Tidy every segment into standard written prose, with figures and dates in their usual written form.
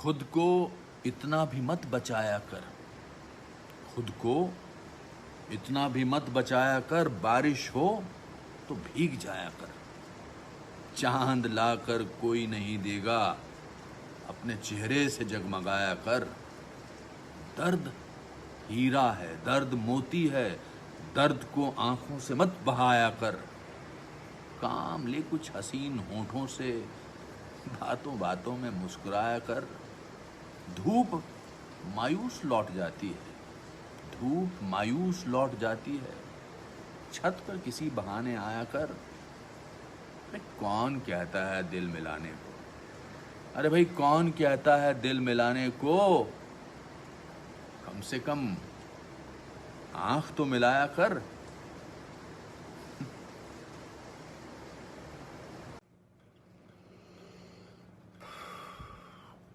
खुद को इतना भी मत बचाया कर, खुद को इतना भी मत बचाया कर, बारिश हो तो भीग जाया कर। चांद लाकर कोई नहीं देगा, अपने चेहरे से जगमगाया कर। दर्द हीरा है, दर्द मोती है, दर्द को आंखों से मत बहाया कर। काम ले कुछ हसीन होठों से, बातों बातों में मुस्कुराया कर। धूप मायूस लौट जाती है, धूप मायूस लौट जाती है, छत पर किसी बहाने आया कर। अरे कौन कहता है दिल मिलाने को, अरे भाई कौन कहता है दिल मिलाने को। कम से कम आंख तो मिलाया कर।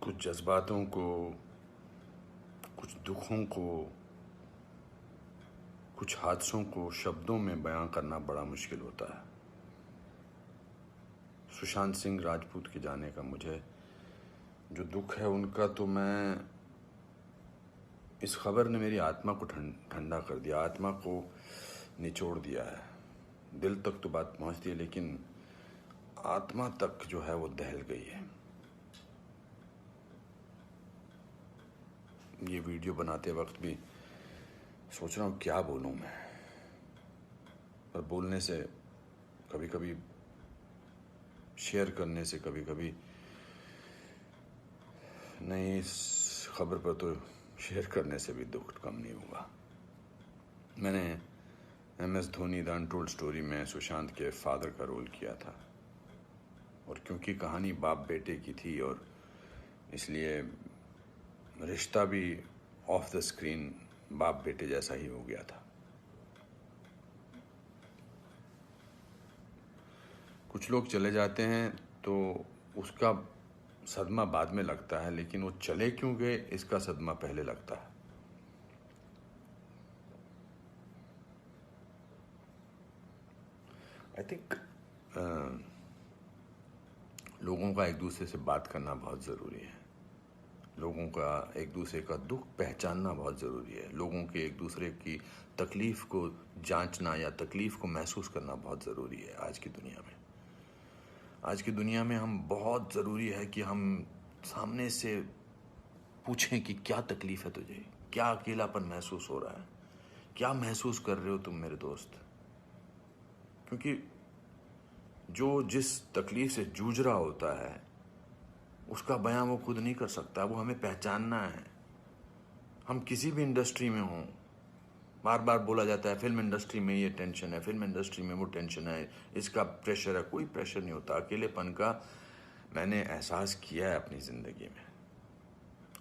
कुछ जज्बातों को, कुछ दुखों को, कुछ हादसों को शब्दों में बयां करना बड़ा मुश्किल होता है। सुशांत सिंह राजपूत के जाने का मुझे जो दुख है उनका, तो मैं इस खबर ने मेरी आत्मा को ठंडा कर दिया, आत्मा को निचोड़ दिया है। दिल तक तो बात पहुंचती है, लेकिन आत्मा तक जो है वो दहल गई है। ये वीडियो बनाते वक्त भी सोच रहा हूँ क्या बोलूँ मैं, पर बोलने से कभी कभी, शेयर करने से कभी कभी नहीं, इस खबर पर तो शेयर करने से भी दुख कम नहीं हुआ। मैंने MS Dhoni the untold story में सुशांत के फादर का रोल किया था, और क्योंकि कहानी बाप बेटे की थी और इसलिए रिश्ता भी ऑफ द स्क्रीन बाप बेटे जैसा ही हो गया था। कुछ लोग चले जाते हैं तो उसका सदमा बाद में लगता है, लेकिन वो चले क्यों गए इसका सदमा पहले लगता है। आई थिंक लोगों का एक दूसरे से बात करना बहुत ज़रूरी है, लोगों का एक दूसरे का दुख पहचानना बहुत ज़रूरी है, लोगों के एक दूसरे की तकलीफ़ को जांचना या तकलीफ़ को महसूस करना बहुत ज़रूरी है। आज की दुनिया में, आज की दुनिया में हम बहुत ज़रूरी है कि हम सामने से पूछें कि क्या तकलीफ़ है तुझे, क्या अकेलापन महसूस हो रहा है, क्या महसूस कर रहे हो तुम मेरे दोस्त। क्योंकि जो जिस तकलीफ़ से जूझ रहा होता है उसका बयां वो खुद नहीं कर सकता, वो हमें पहचानना है। हम किसी भी इंडस्ट्री में हों, बार बार बोला जाता है फिल्म इंडस्ट्री में ये टेंशन है, फिल्म इंडस्ट्री में वो टेंशन है, इसका प्रेशर है। कोई प्रेशर नहीं होता। अकेलेपन का मैंने एहसास किया है अपनी ज़िंदगी में,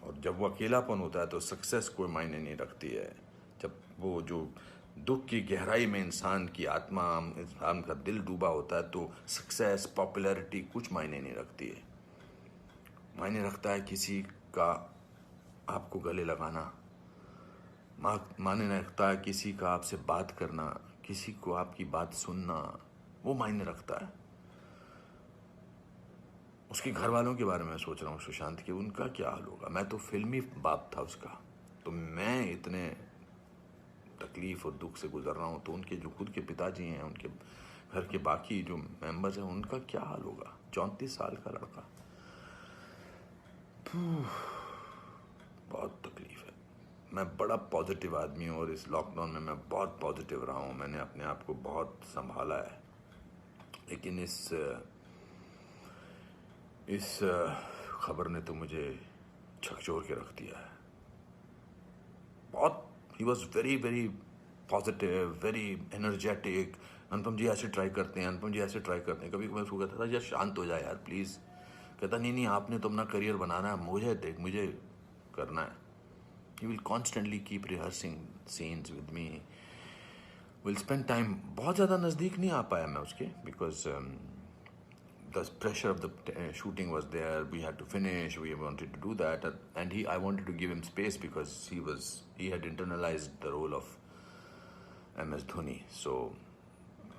और जब वो अकेलापन होता है तो सक्सेस कोई मायने नहीं रखती है। जब वो जो दुख की गहराई में इंसान की आत्मा, इंसान का दिल डूबा होता है, तो सक्सेस, पॉपुलैरिटी कुछ मायने नहीं रखती है। मायने रखता है किसी का आपको गले लगाना, मायने रखता है किसी का आपसे बात करना, किसी को आपकी बात सुनना, वो मायने रखता है। उसके घर वालों के बारे में सोच रहा हूँ, सुशांत के, उनका क्या हाल होगा। मैं तो फिल्मी बाप था उसका, तो मैं इतने तकलीफ और दुख से गुजर रहा हूँ, तो उनके जो खुद के पिताजी हैं, उनके घर के बाकी जो मेंबर्स हैं, उनका क्या हाल होगा। 34 साल का लड़का, बहुत तकलीफ है। मैं बड़ा पॉजिटिव आदमी हूँ, और इस लॉकडाउन में मैं बहुत पॉजिटिव रहा हूँ। मैंने अपने आप को बहुत संभाला है, लेकिन इस खबर ने तो मुझे झकझोर के रख दिया है। बहुत, ही was very very positive, very energetic. Anupam ji ऐसे ट्राई करते हैं, अनुपम जी ऐसे ट्राई करते हैं। कभी मैं उसको कहता था यार शांत हो जाए यार प्लीज़। कहता नहीं आपने तो अपना करियर बनाना है, मुझे देख, मुझे करना है। He will constantly keep rehearsing scenes with me, will spend time. बहुत ज़्यादा नज़दीक नहीं आ पाया मैं उसके, because the pressure of the shooting was there. We had to finish. We wanted to do that, and I wanted to give him space because he had internalized the role of MS Dhoni. So,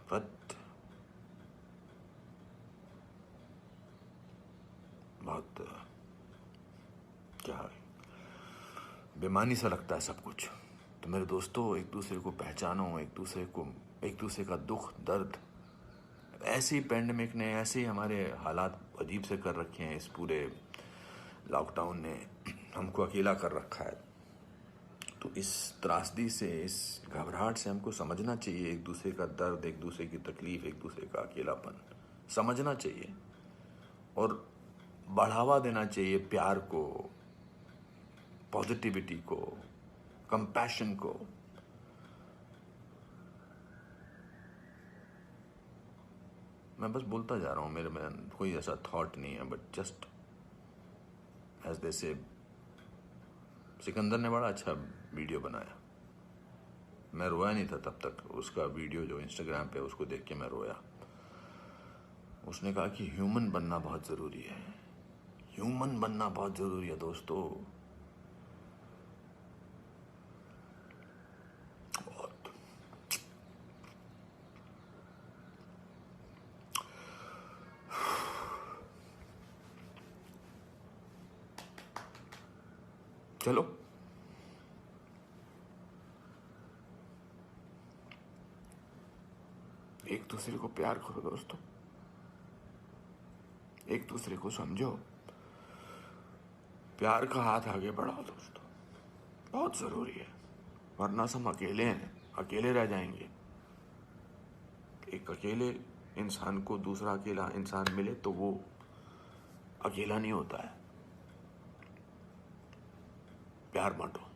but बहुत क्या बेमानी सा लगता है सब कुछ। तो मेरे दोस्तों, एक दूसरे को पहचानो, एक दूसरे का दुख दर्द। ऐसे ही पैंडेमिक ने, ऐसे ही हमारे हालात अजीब से कर रखे हैं, इस पूरे लॉकडाउन ने हमको अकेला कर रखा है। तो इस त्रासदी से, इस घबराहट से हमको समझना चाहिए एक दूसरे का दर्द, एक दूसरे की तकलीफ, एक दूसरे का अकेलापन समझना चाहिए और बढ़ावा देना चाहिए प्यार को, पॉजिटिविटी को, कंपैशन को। मैं बस बोलता जा रहा हूँ, मेरे में कोई ऐसा थॉट नहीं है, बट जस्ट एज दे से। सिकंदर ने बड़ा अच्छा वीडियो बनाया, मैं रोया नहीं था तब तक। उसका वीडियो जो इंस्टाग्राम पे, उसको देख के मैं रोया। उसने कहा कि ह्यूमन बनना बहुत ज़रूरी है, ह्यूमन बनना बहुत ज़रूरी है दोस्तों। बहुत। चलो, एक दूसरे को प्यार करो दोस्तों, एक दूसरे को समझो, प्यार का हाथ आगे बढ़ाओ दोस्तों, बहुत जरूरी है। वरना हम अकेले हैं, अकेले रह जाएंगे। एक अकेले इंसान को दूसरा अकेला इंसान मिले तो वो अकेला नहीं होता है। प्यार बांटो।